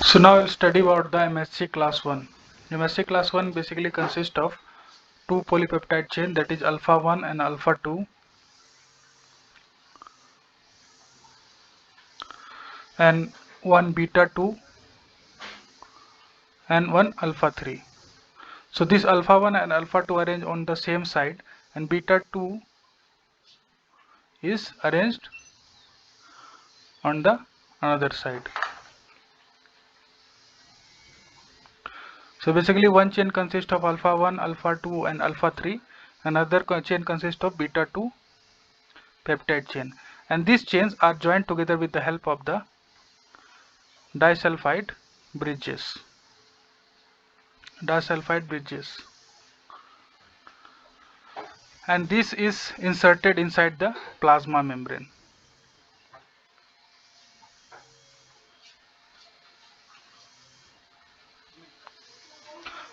So now we'll study about the MSC class 1. MSC class 1 basically consists of two polypeptide chain, that is alpha 1 and alpha 2, and one beta 2 and one alpha 3. So this alpha 1 and alpha 2 arranged on the same side and beta 2 is arranged on the another side. So basically one chain consists of alpha 1, alpha 2 and alpha 3. Another chain consists of beta 2 peptide chain, and these chains are joined together with the help of the disulfide bridges. And this is inserted inside the plasma membrane.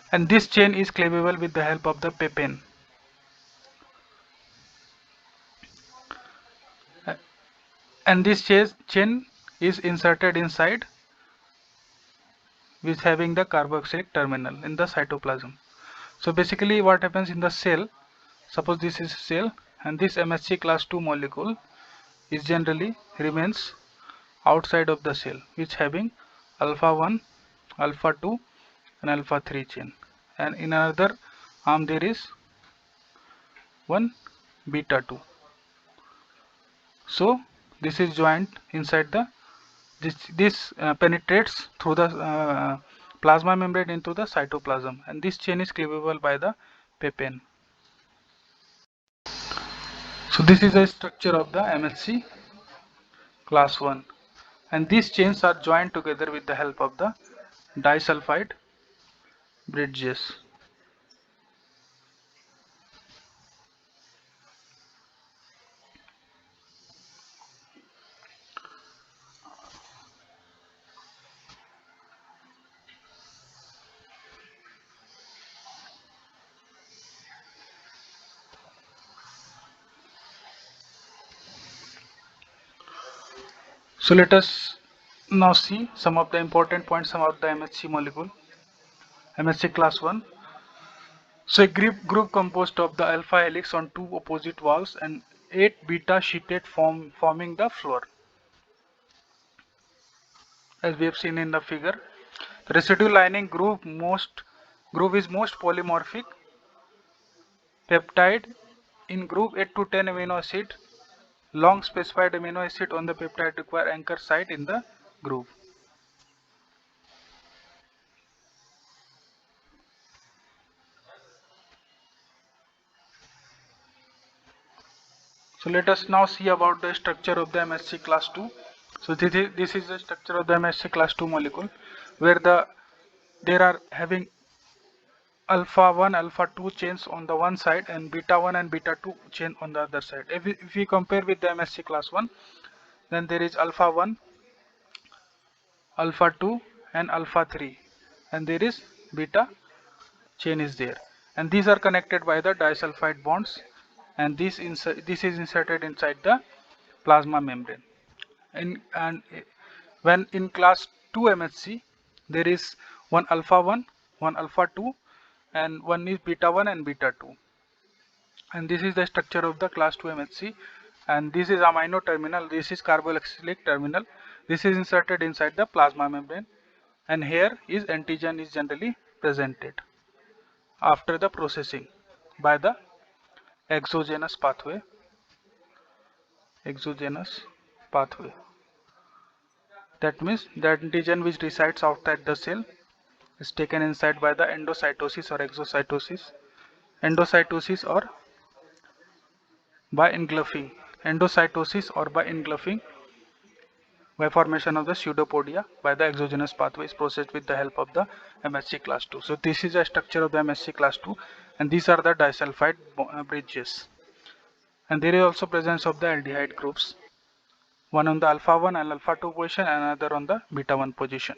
And this chain is cleavable with the help of the papain. And this chain is inserted inside with having the carboxylic terminal in the cytoplasm. So basically what happens in the cell, suppose this is cell and this MSC class 2 molecule is generally remains outside of the cell, which having alpha 1, alpha 2 and alpha 3 chain, and in another arm there is one beta 2. So this is joined inside the this penetrates through the plasma membrane into the cytoplasm, and this chain is cleavable by the papain. So this is the structure of the MSC class 1, and these chains are joined together with the help of the disulfide bridges. So let us now see some of the important points about the MSC molecule, MSC class 1. So a group composed of the alpha helix on two opposite walls and 8 beta sheeted forming the floor, as we have seen in the figure. The residue lining groove is most polymorphic peptide in group 8 to 10 amino acid. Long specified amino acid on the peptide require anchor site in the groove. So let us now see about the structure of the MSC class 2. So this is the structure of the MSC class 2 molecule, where there are having alpha 1 alpha 2 chains on the one side and beta 1 and beta 2 chain on the other side. If we compare with the MSC class 1, then there is alpha 1, alpha 2 and alpha 3, and there is beta chain is there, and these are connected by the disulfide bonds, and this is inserted inside the plasma membrane. And when in class 2 MHC, there is one alpha 1, one alpha 2, and one is beta 1 and beta 2. And this is the structure of the class 2 MHC. And this is amino terminal, this is carboxylic terminal. This is inserted inside the plasma membrane. And here is antigen is generally presented after the processing by the exogenous pathway. That means the antigen which resides outside the cell is taken inside by the endocytosis or exocytosis, endocytosis or by engulfing, endocytosis or by engulfing by formation of the pseudopodia by the exogenous pathway is processed with the help of the MSC class 2. So this is a structure of the MSC class 2, and these are the disulfide bridges. And there is also presence of the aldehyde groups, one on the alpha 1 and alpha 2 position and another on the beta 1 position.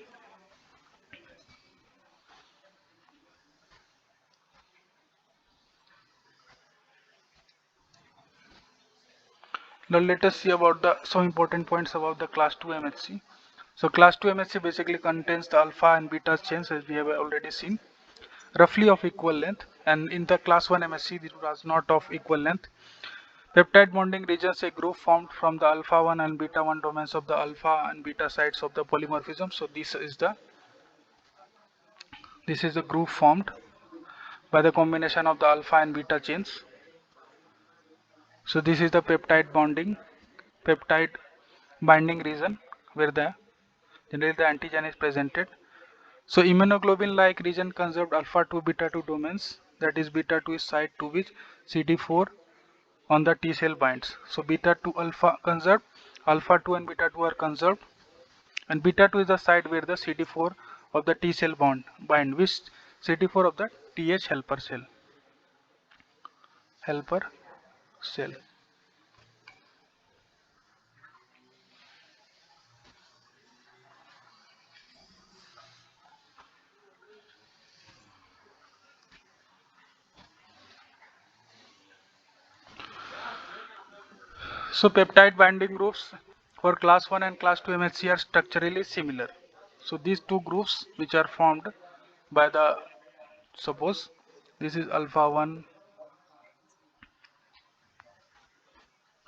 Now let us see about the some important points about the class 2 MHC. So class 2 MHC basically contains the alpha and beta chains, as we have already seen, roughly of equal length, and in the class 1 MHC it was not of equal length. Peptide bonding regions, a group formed from the alpha 1 and beta 1 domains of the alpha and beta sites of the polymorphism. So this is the group formed by the combination of the alpha and beta chains. So this is the peptide binding region where generally the antigen is presented. So immunoglobulin like region conserved alpha 2 beta 2 domains, that is beta 2 is site to which CD4 on the T cell binds. So beta 2 alpha conserved, alpha 2 and beta 2 are conserved, and beta 2 is the site where the CD4 of the T cell bind, which CD4 of the Th helper cell. So peptide binding groups for class 1 and class 2 MHC are structurally similar. So these two groups which are formed by the, suppose this is alpha 1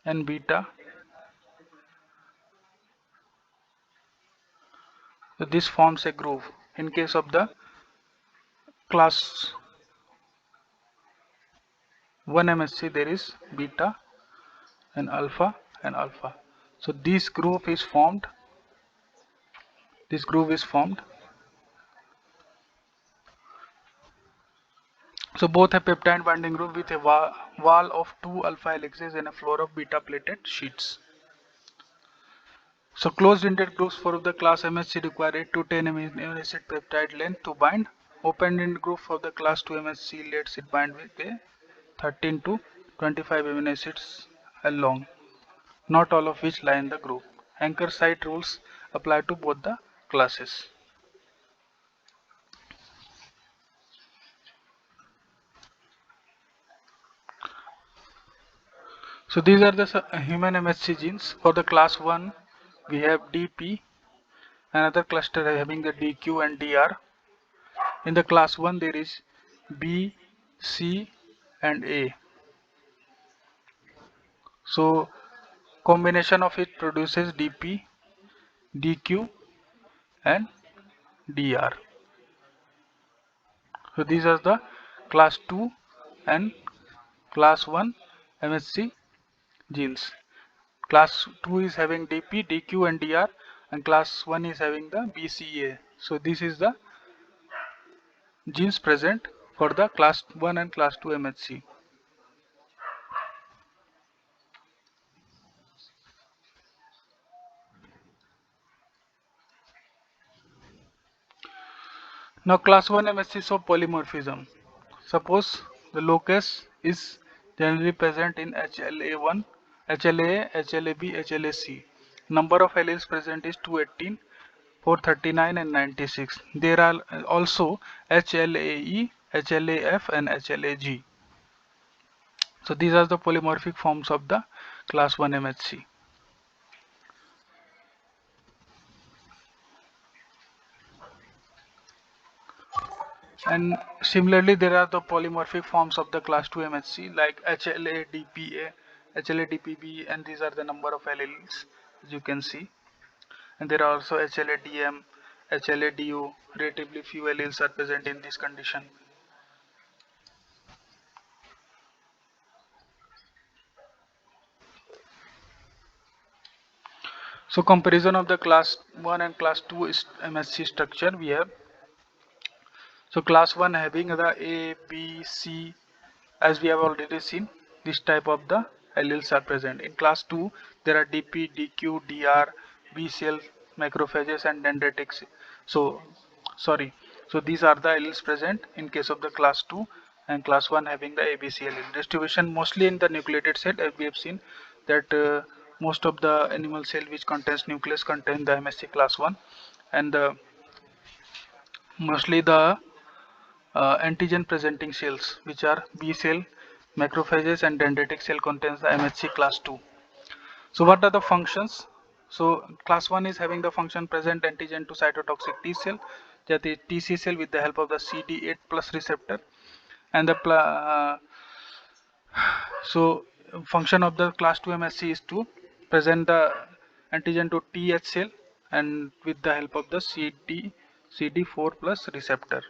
and beta, so this forms a group. In case of the class 1 MHC there is beta and alpha and alpha. So this group is formed. So both have peptide binding group with a wall of 2 alpha helices and a floor of beta plated sheets. So closed-ended groups for the class MHC require 8 to 10 amino acid peptide length to bind. Open-ended group for the class 2 MHC lets it bind with a 13 to 25 amino acids long, not all of which lie in the group. Anchor site rules apply to both the classes. So these are the human MHC genes. For the class 1 we have DP, another cluster having the DQ and DR. In the class 1 there is B, C and A. So combination of it produces DP, DQ and DR. So these are the class 2 and class 1 MHC genes. Class 2 is having DP, DQ and DR, and class 1 is having the BCA. So this is the genes present for the class 1 and class 2 MHC. Now class 1 MHC of polymorphism. Suppose the locus is generally present in HLA1, HLA, HLA-B, HLA-C. Number of alleles present is 218, 439 and 96. There are also HLA-E, HLA-F and HLA-G. So these are the polymorphic forms of the class 1 MHC. And similarly, there are the polymorphic forms of the class 2 MHC like HLA-DPA, HLA-DPB, and these are the number of alleles as you can see. And there are also HLA-DM, HLA-DO. Relatively few alleles are present in this condition. So comparison of the class 1 and class 2 is MHC structure we have. So class 1 having the A, B, C, as we have already seen, this type of the alleles are present. In class 2 there are DP, DQ, DR, B cell, macrophages and dendritics. So these are the alleles present in case of the class 2 and class 1 having the ABC allele. Distribution mostly in the nucleated cell, as we have seen that most of the animal cell which contains nucleus contain the MHC class 1, and mostly the antigen presenting cells which are B cell, macrophages and dendritic cell contains the MHC class 2. So what are the functions? So class 1 is having the function present antigen to cytotoxic T cell, that is TC cell, with the help of the CD8 plus receptor, and the so function of the class 2 MSC is to present the antigen to TH cell and with the help of the CD4 plus receptor.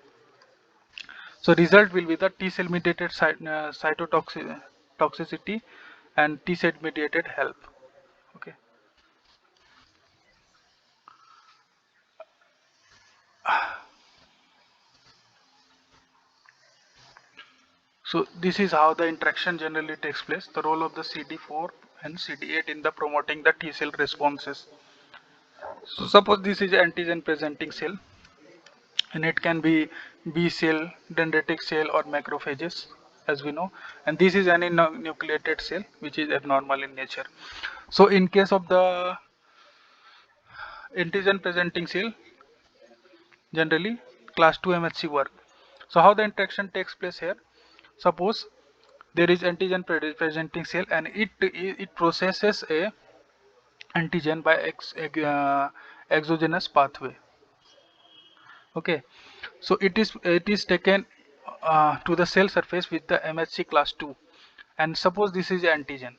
So result will be the T cell mediated cytotoxicity and T cell mediated help. Okay. So this is how the interaction generally takes place. The role of the CD4 and CD8 in the promoting the T cell responses. So suppose this is antigen presenting cell, and it can be B cell, dendritic cell, or macrophages, as we know. And this is any nucleated cell which is abnormal in nature. So in case of the antigen presenting cell, generally class 2 MHC work. So how the interaction takes place here? Suppose there is antigen presenting cell, and it processes a antigen by exogenous pathway. Okay, so it is taken to the cell surface with the MHC class 2, and suppose this is antigen.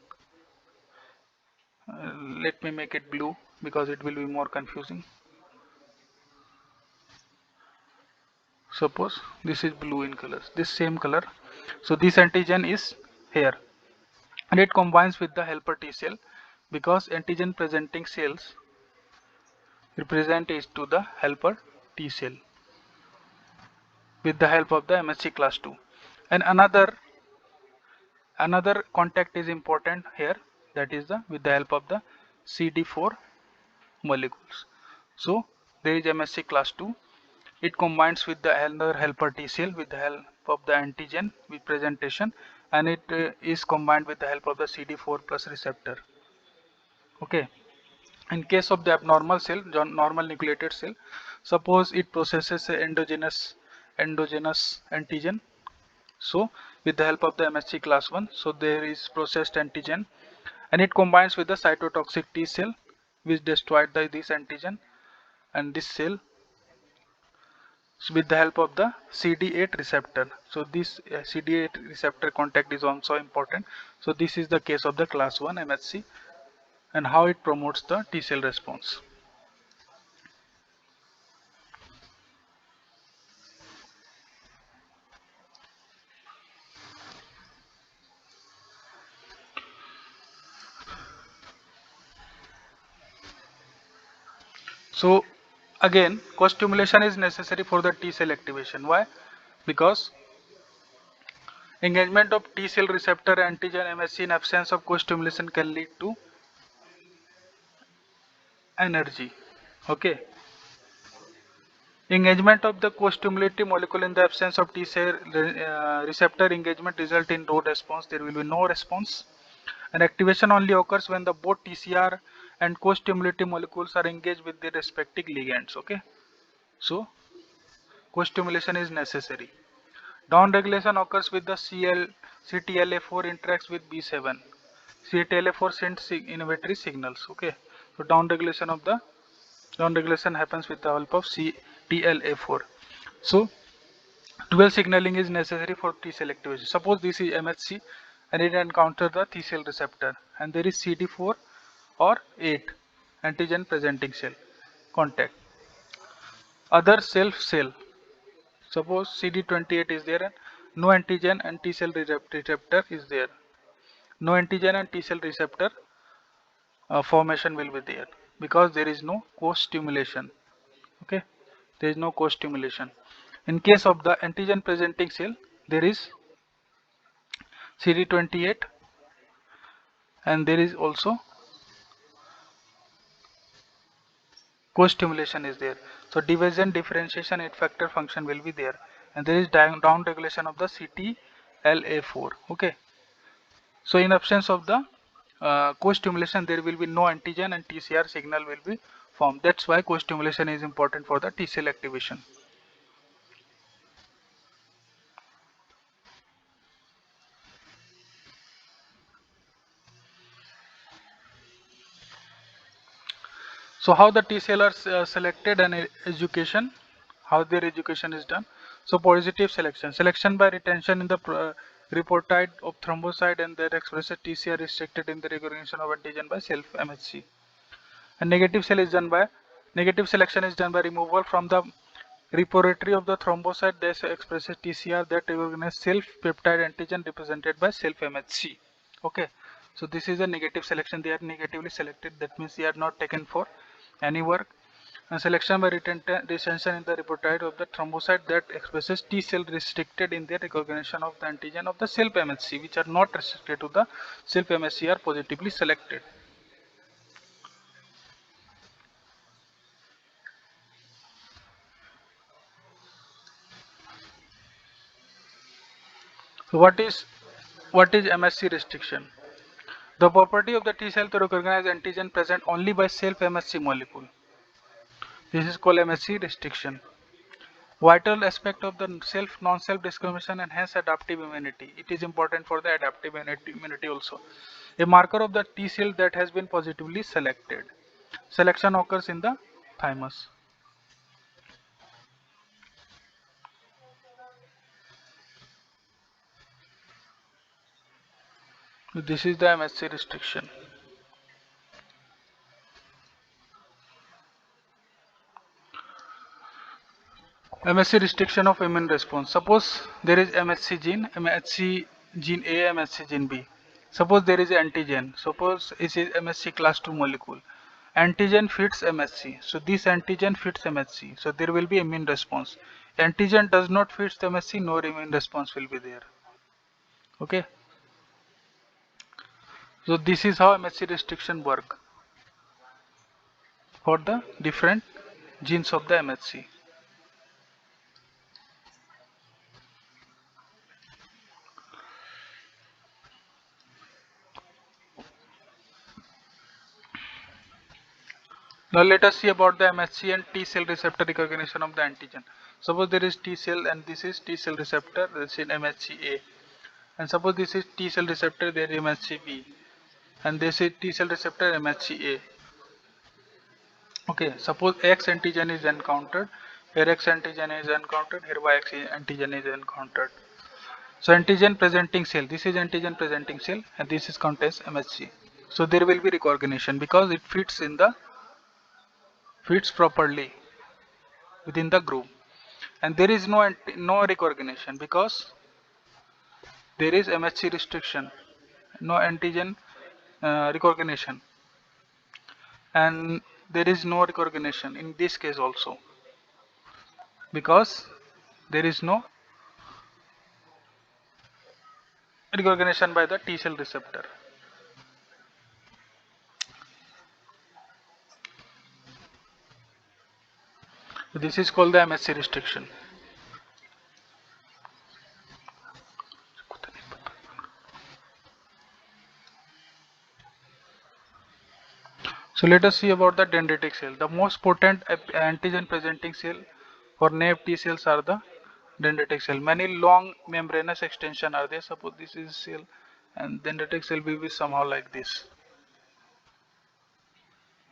Let me make it blue because it will be more confusing. Suppose this is blue in color, this same color. So this antigen is here, and it combines with the helper T cell, because antigen presenting cells represent is to the helper T cell with the help of the MHC class 2. And another contact is important here, that is the with the help of the CD4 molecules. So there is MHC class 2, it combines with the another helper T cell with the help of the antigen with presentation, and it is combined with the help of the CD4 plus receptor. Okay. In case of the abnormal cell, normal nucleated cell, suppose it processes a endogenous antigen. So with the help of the MHC class 1, so there is processed antigen, and it combines with the cytotoxic T cell which destroyed this antigen, and this cell with the help of the CD8 receptor. So this CD8 receptor contact is also important. So this is the case of the class 1 MHC and how it promotes the T cell response. So again, co-stimulation is necessary for the T cell activation. Why? Because engagement of T cell receptor antigen MSC in absence of co-stimulation can lead to energy. Okay. Engagement of the co-stimulative molecule in the absence of T cell receptor engagement result in no response. There will be no response. And activation only occurs when the both TCR and co-stimulative molecules are engaged with their respective ligands. Okay. So co-stimulation is necessary. Downregulation occurs with the CTLA4 interacts with B7. CTLA4 sends inhibitory signals. Okay, so downregulation happens with the help of CTLA4. So dual signaling is necessary for T cell activation. Suppose this is MHC and it encounters the T cell receptor, and there is CD4 or 8 antigen presenting cell contact. Other self cell, suppose CD28 is there and no antigen and T cell receptor is there. No antigen and T cell receptor formation will be there because there is no co-stimulation. Okay, there is no co-stimulation. In case of the antigen presenting cell, there is CD28 and there is also co-stimulation is there. So division, differentiation, effector function will be there, and there is down regulation of the CTLA4. Okay. So in absence of the co-stimulation, there will be no antigen and TCR signal will be formed. That's why co-stimulation is important for the T cell activation. So how the T cell are selected and education, how their education is done. So positive selection by retention in the reportide of thrombocyte and their expressed TC are restricted in the recognition of antigen by self MHC. And negative selection is done by removal from the repository of the thrombocyte that expresses TCR that recognize self peptide antigen represented by self MHC. Okay, so this is a negative selection. They are negatively selected. That means they are not taken for any work. And selection by retention in the repository of the thrombocyte that expresses T cell restricted in their recognition of the antigen of the self MHC, which are not restricted to the self MHC, are positively selected. So what is MHC restriction? The property of the T cell to recognize antigen present only by self MHC molecule. This is called MHC restriction. Vital aspect of the self non-self discrimination and hence adaptive immunity. It is important for the adaptive immunity also. A marker of the T cell that has been positively selected. Selection occurs in the thymus. This is the MHC restriction. MHC restriction of immune response. Suppose there is MHC gene A, MHC gene B. Suppose there is antigen. Suppose it is MHC class 2 molecule. Antigen fits MHC. So this antigen fits MHC. So there will be immune response. Antigen does not fit MHC, no immune response will be there. Okay. So this is how MHC restriction work for the different genes of the MHC. Now let us see about the MHC and T cell receptor recognition of the antigen. Suppose there is T cell and this is T cell receptor, this is MHC A. And suppose this is T cell receptor, there is MHC B. And this is T cell receptor MHC A. Okay, suppose X antigen is encountered, here X antigen is encountered, here Y antigen is encountered. So antigen presenting cell, this is antigen presenting cell and this is contains MHC. So there will be recognition because it fits properly within the group. And there is no recognition because there is MHC restriction, no antigen recognition, and there is no recognition in this case also because there is no recognition by the T cell receptor. This is called the MHC restriction. So let us see about the dendritic cell. The most potent antigen presenting cell for naive T cells are the dendritic cell. Many long membranous extension are there. Suppose this is cell and dendritic cell will be somehow like this.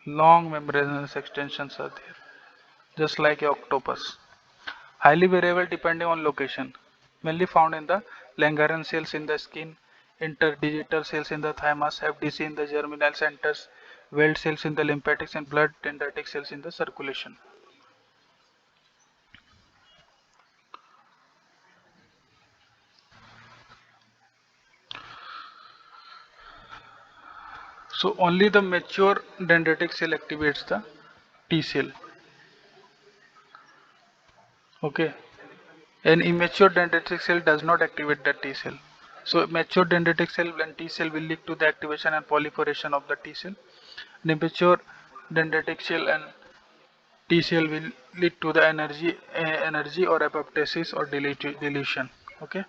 Long membranous extensions are there, just like a octopus. Highly variable depending on location. Mainly found in the Langerhans cells in the skin, interdigital cells in the thymus, FDC in the germinal centers, Weld cells in the lymphatics and blood dendritic cells in the circulation. So only the mature dendritic cell activates the T cell. Okay. An immature dendritic cell does not activate the T cell. So mature dendritic cell and T cell will lead to the activation and proliferation of the T cell. An immature dendritic cell and T cell will lead to the energy or apoptosis or deletion. Okay.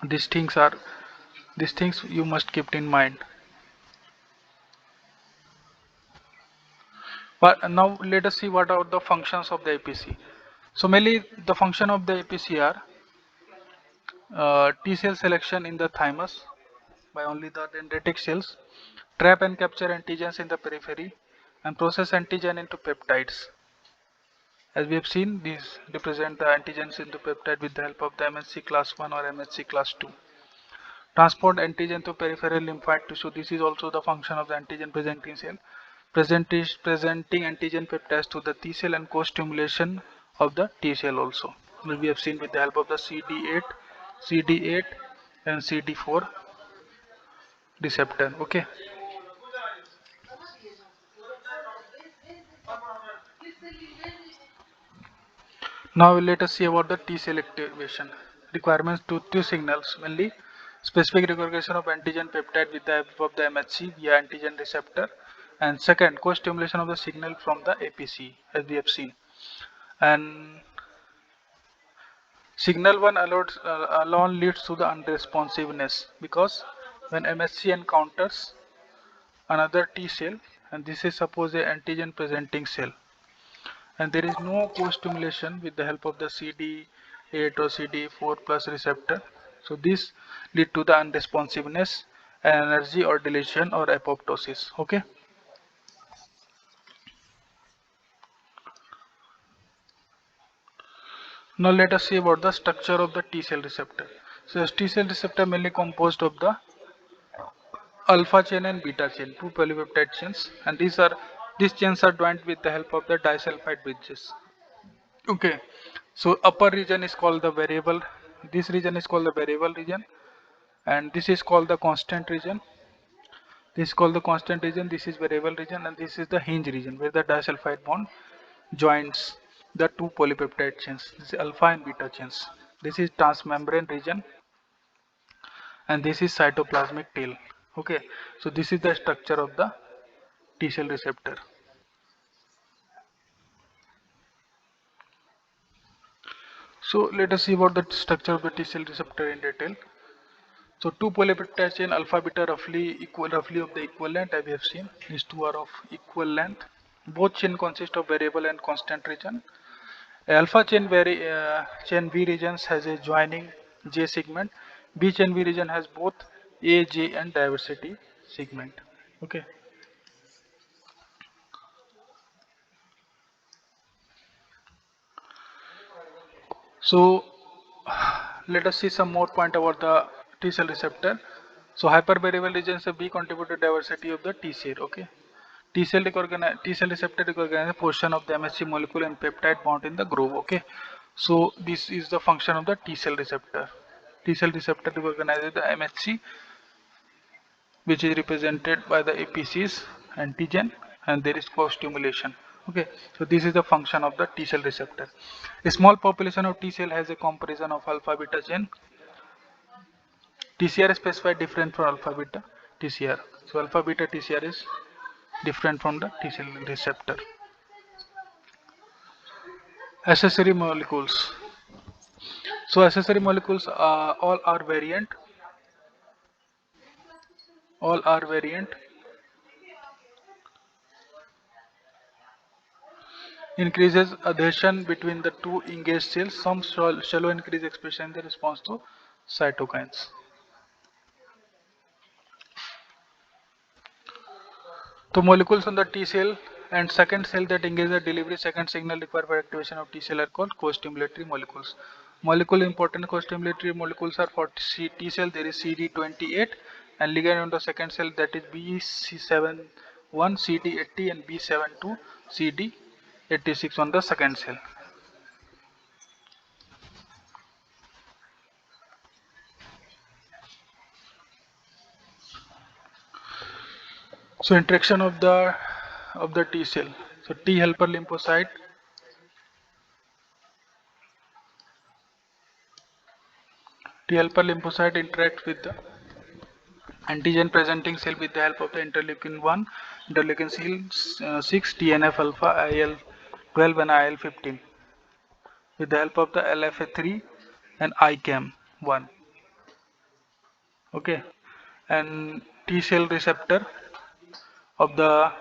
These things are these things you must keep in mind. But now let us see what are the functions of the APC. So mainly the function of the APC are T cell selection in the thymus by only the dendritic cells, trap and capture antigens in the periphery, and process antigen into peptides. As we have seen, these represent the antigens into peptide with the help of the MHC class 1 or MHC class 2. Transport antigen to peripheral lymphoid tissue. This is also the function of the antigen presenting cell. Presenting antigen peptides to the T cell and co-stimulation of the T cell also. We have seen with the help of the CD8 and CD4 receptor. Okay. Now let us see about the T cell activation. Requirements to two signals, mainly specific recognition of antigen peptide with the help of the MHC via antigen receptor, and second, co-stimulation of the signal from the APC, as we have seen. And signal 1 alone leads to the unresponsiveness, because when MHC encounters another T cell, and this is suppose a antigen presenting cell, and there is no co-stimulation with the help of the CD8 or CD4 plus receptor, so this lead to the unresponsiveness, energy or deletion or apoptosis. Okay. Now let us see about the structure of the T cell receptor. So T cell receptor mainly composed of the alpha chain and beta chain, two polypeptide chains, and these chains are joined with the help of the disulfide bridges. Okay, so upper region is called the variable. This region is called the variable region, and this is called the constant region. This is called the constant region. This is variable region, and this is the hinge region where the disulfide bond joins the two polypeptide chains. This is alpha and beta chains. This is transmembrane region, and this is cytoplasmic tail. Okay, so this is the structure of the T cell receptor. So let us see about the structure of the T cell receptor in detail. So two polypeptide chain alpha beta roughly of the equal length, as we have seen. These two are of equal length. Both chain consist of variable and constant region. Alpha chain V regions has a joining J segment. B chain V region has both A, J and diversity segment. Okay. So let us see some more point about the T cell receptor. So hypervariable regions of B contribute to diversity of the T cell. Okay. T cell receptor recognize a portion of the MHC molecule and peptide bound in the groove. Okay. So this is the function of the T cell receptor. T cell receptor recognizes the MHC, which is represented by the APCs antigen, and there is co-stimulation. Okay, so this is the function of the T cell receptor. A small population of T cell has a comparison of alpha beta chain. TCR is specified different from alpha beta TCR. So alpha beta TCR is different from the T cell receptor. Accessory molecules. So accessory molecules all are variant, increases adhesion between the two engaged cells. Some shallow increase expression in the response to cytokines. So molecules on the T cell and second cell that engage the delivery second signal required for activation of T cell are called co-stimulatory molecules. Molecule important co-stimulatory molecules are for T cell there is CD28, and ligand on the second cell that is BC71 CD80 and B72 CD86 on the second cell. So interaction of the T cell. So T helper lymphocyte interact with the antigen presenting cell with the help of the interleukin 1, interleukin 6, TNF alpha, IL-12 and IL-15 with the help of the LFA3 and ICAM1. Okay, and T cell receptor of the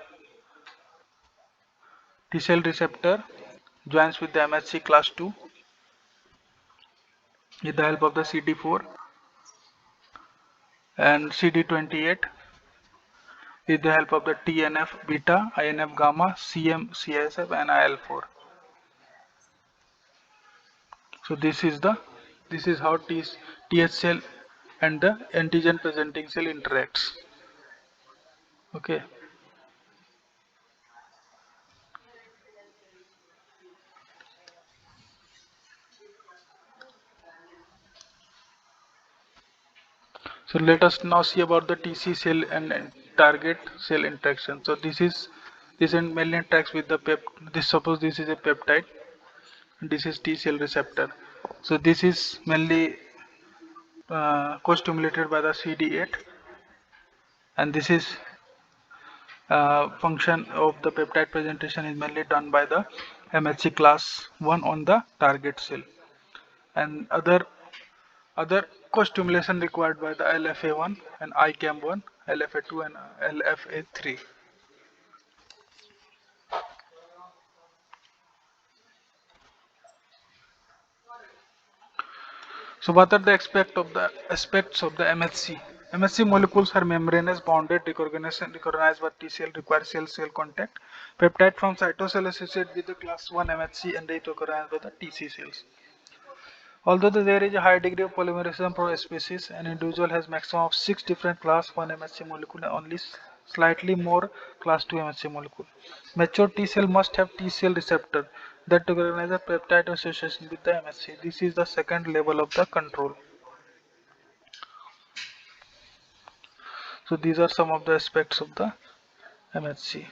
T cell receptor joins with the MHC class 2 with the help of the CD4 and CD28. with the help of the TNF beta, INF gamma, CM, CSF and IL-4. So this is how TH cell and the antigen presenting cell interacts. Okay. So let us now see about the TC cell and target cell interaction. So this mainly interacts with the suppose this is a peptide. This is T cell receptor. So this is mainly co-stimulated by the CD8, and this is function of the peptide presentation is mainly done by the MHC class 1 on the target cell, and other co-stimulation required by the LFA1 and ICAM1, LFA2 and LFA3. So what are the aspects of the MHC? MHC molecules are membranous bonded recognized by T cell require cell-cell contact. Peptide from cytosol associated with the class 1 MHC and they recognized by the TC cells. Although there is a high degree of polymerization per species, an individual has maximum of 6 different class 1 MHC molecule and only slightly more class 2 MHC molecule. Mature T cell must have T cell receptor that recognize a peptide association with the MHC. This is the second level of the control. So these are some of the aspects of the MHC.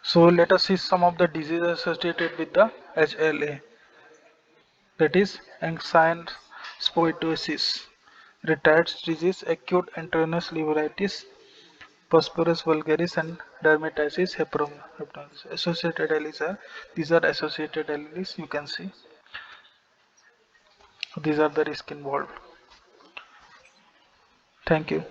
So let us see some of the diseases associated with the HLA. That is angine spondylosis, Retired's disease, acute intranous liveritis, Prosperous vulgaris, and dermatitis hebdomadalis. Associated alleles are these are associated alleles. You can see these are the risk involved. Thank you.